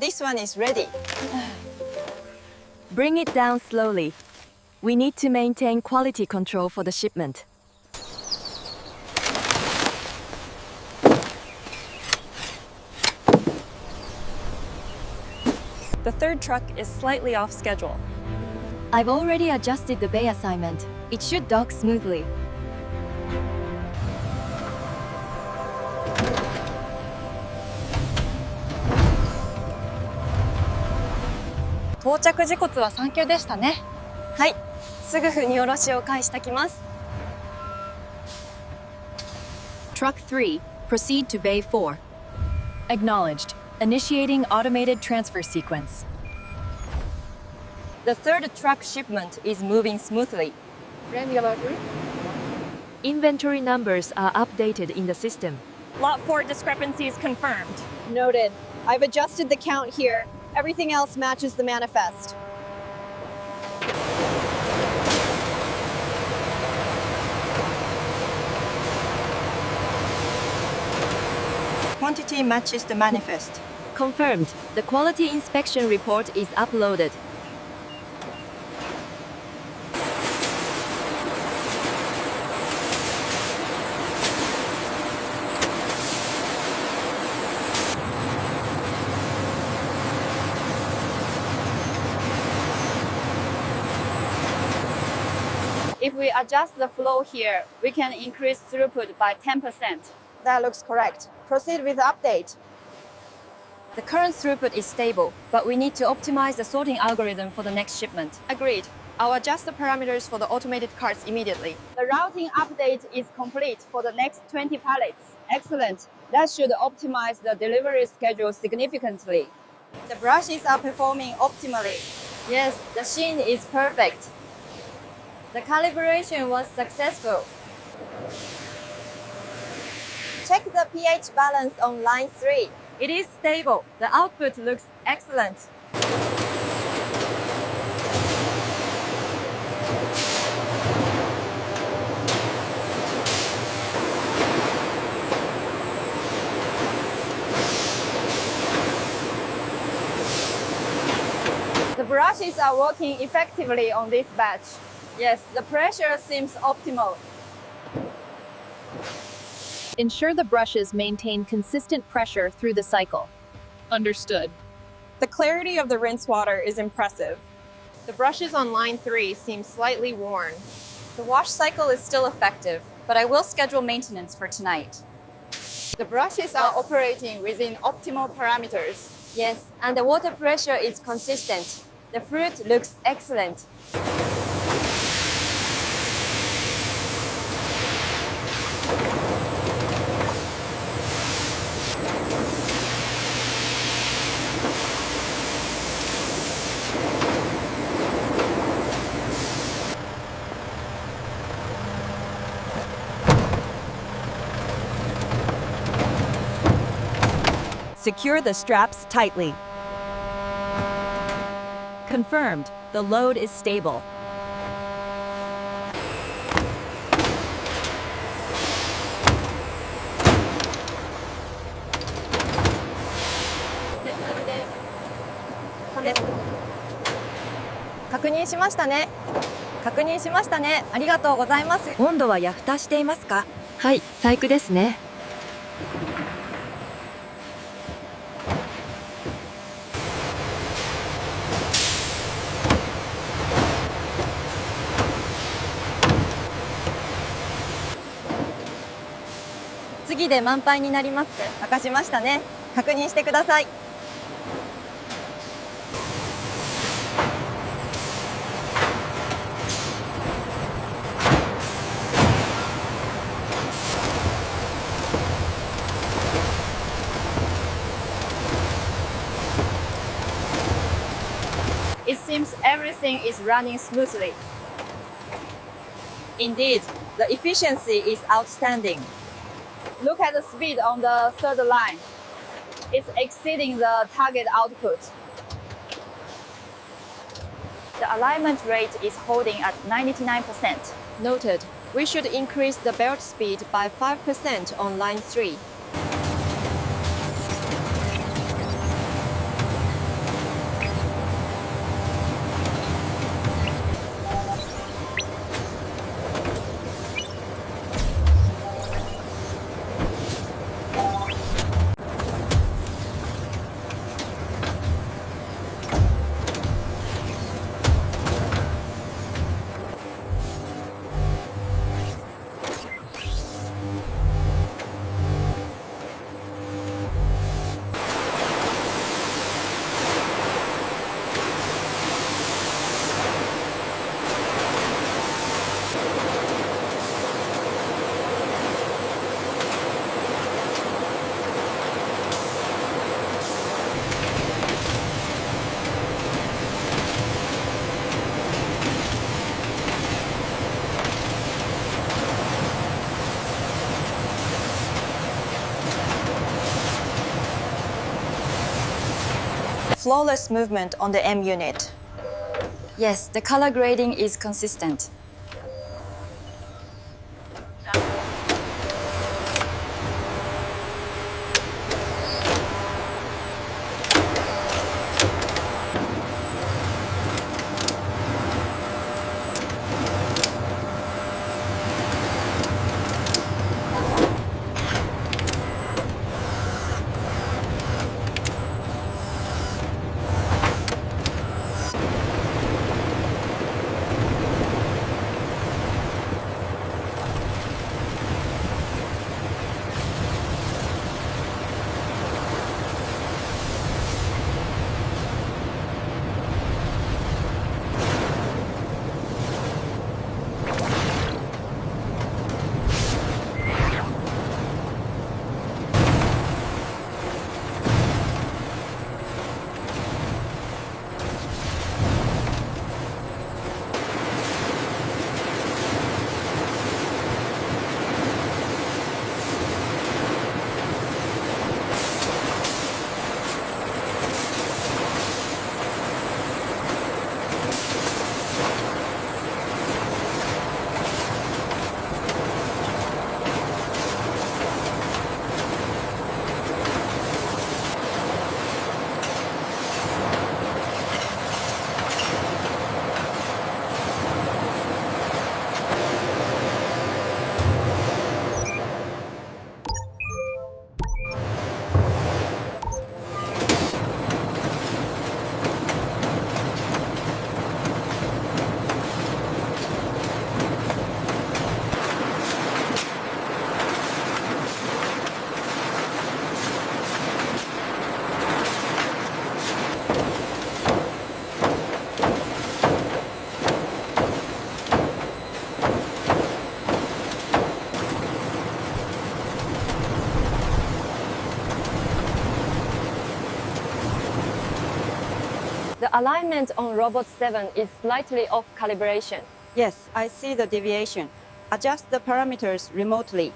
This one is ready. Bring it down slowly. We need to maintain quality control for the shipment. The third truck is slightly off schedule. I've already adjusted the bay assignment. It should dock smoothly. Truck 3, proceed to bay 4. Acknowledged. Initiating automated transfer sequence. The third truck shipment is moving smoothly. Inventory numbers are updated in the system. Lot 4 discrepancies confirmed. Noted. I've adjusted the count here. Everything else matches the manifest. Quantity matches the manifest. Confirmed. The quality inspection report is uploaded. If we adjust the flow here, we can increase throughput by 10%. That looks correct. Proceed with the update. The current throughput is stable, but we need to optimize the sorting algorithm for the next shipment. Agreed. I'll adjust the parameters for the automated carts immediately. The routing update is complete for the next 20 pallets. Excellent. That should optimize the delivery schedule significantly. The brushes are performing optimally. Yes, the sheen is perfect. The calibration was successful. Check the pH balance on line 3. It is stable. The output looks excellent. The brushes are working effectively on this batch. Yes, the pressure seems optimal. Ensure the brushes maintain consistent pressure through the cycle. Understood. The clarity of the rinse water is impressive. The brushes on line 3 seem slightly worn. The wash cycle is still effective, but I will schedule maintenance for tonight. The brushes are operating within optimal parameters. Yes, and the water pressure is consistent. The fruit looks excellent. Secure the straps tightly. Confirmed. The load is stable. Yes. 温度はヤフタしていますか？はい、細工ですね。次で満杯になります。明かしましたね。確認してください。It seems everything is running smoothly. Indeed, the efficiency is outstanding. Look at the speed on the third line. It's exceeding the target output. The alignment rate is holding at 99%. Noted. We should increase the belt speed by 5% on line 3. flawless movement on the M unit. Yes, the color grading is consistent. The alignment on Robot 7 is slightly off calibration. Yes, I see the deviation. Adjust the parameters remotely.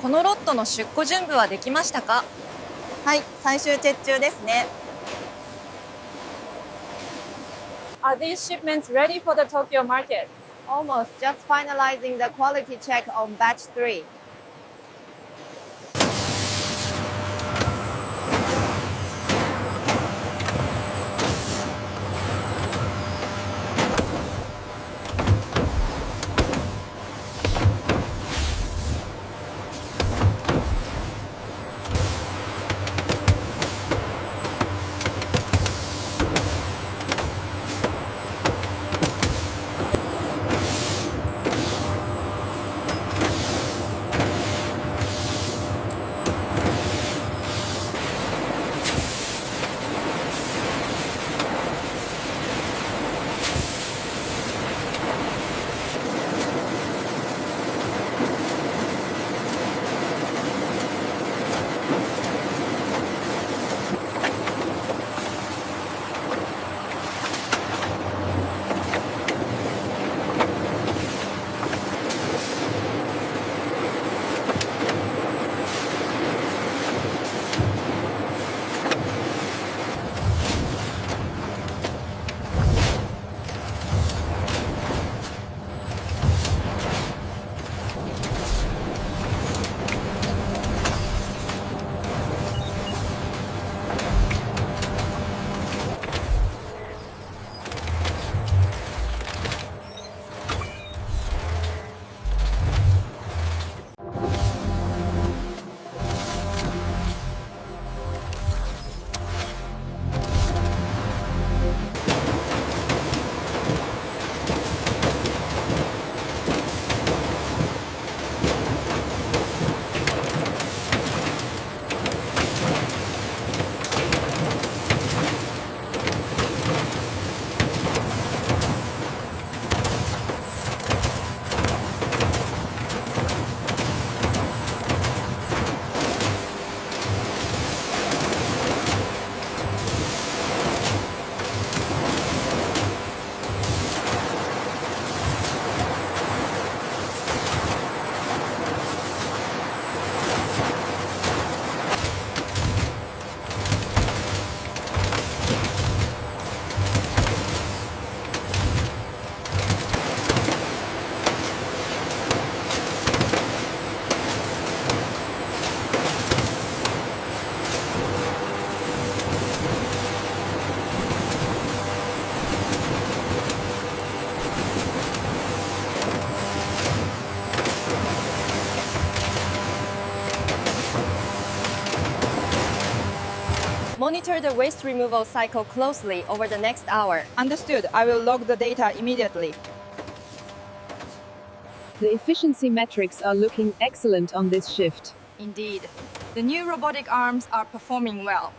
このロットの出庫準備はできましたか？はい、最終チェック中ですね。 Are these shipments ready for the Tokyo market? Almost just finalizing the quality check on batch 3. Monitor the waste removal cycle closely over the next hour. Understood. I will log the data immediately. The efficiency metrics are looking excellent on this shift. Indeed. The new robotic arms are performing well.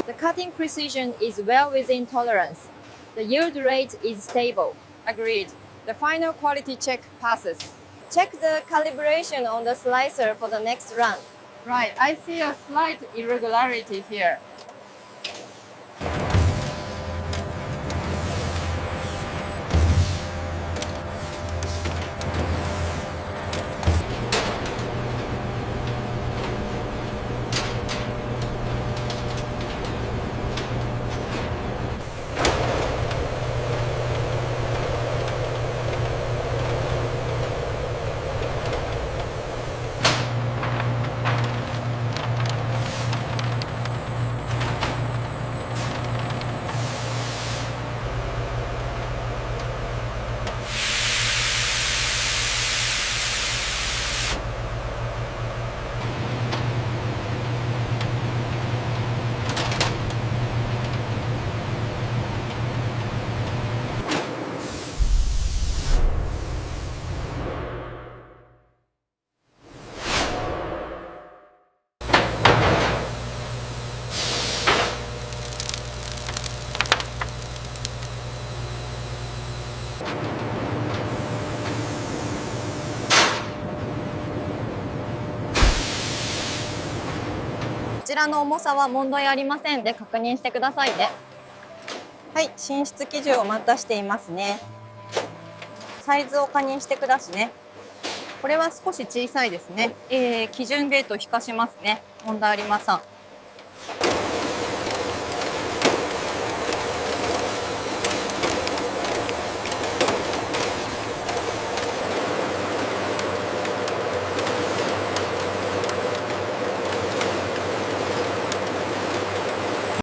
The cutting precision is well within tolerance. The yield rate is stable. Agreed. The final quality check passes. Check the calibration on the slicer for the next run. Right, I see a slight irregularity here. ちらの重さは問題ありませんで確認してくださいね。はい、進出基準を出していますね。サイズを確認してくださいね。これは少し小さいですね。基準ゲートを引かしますね。問題ありません。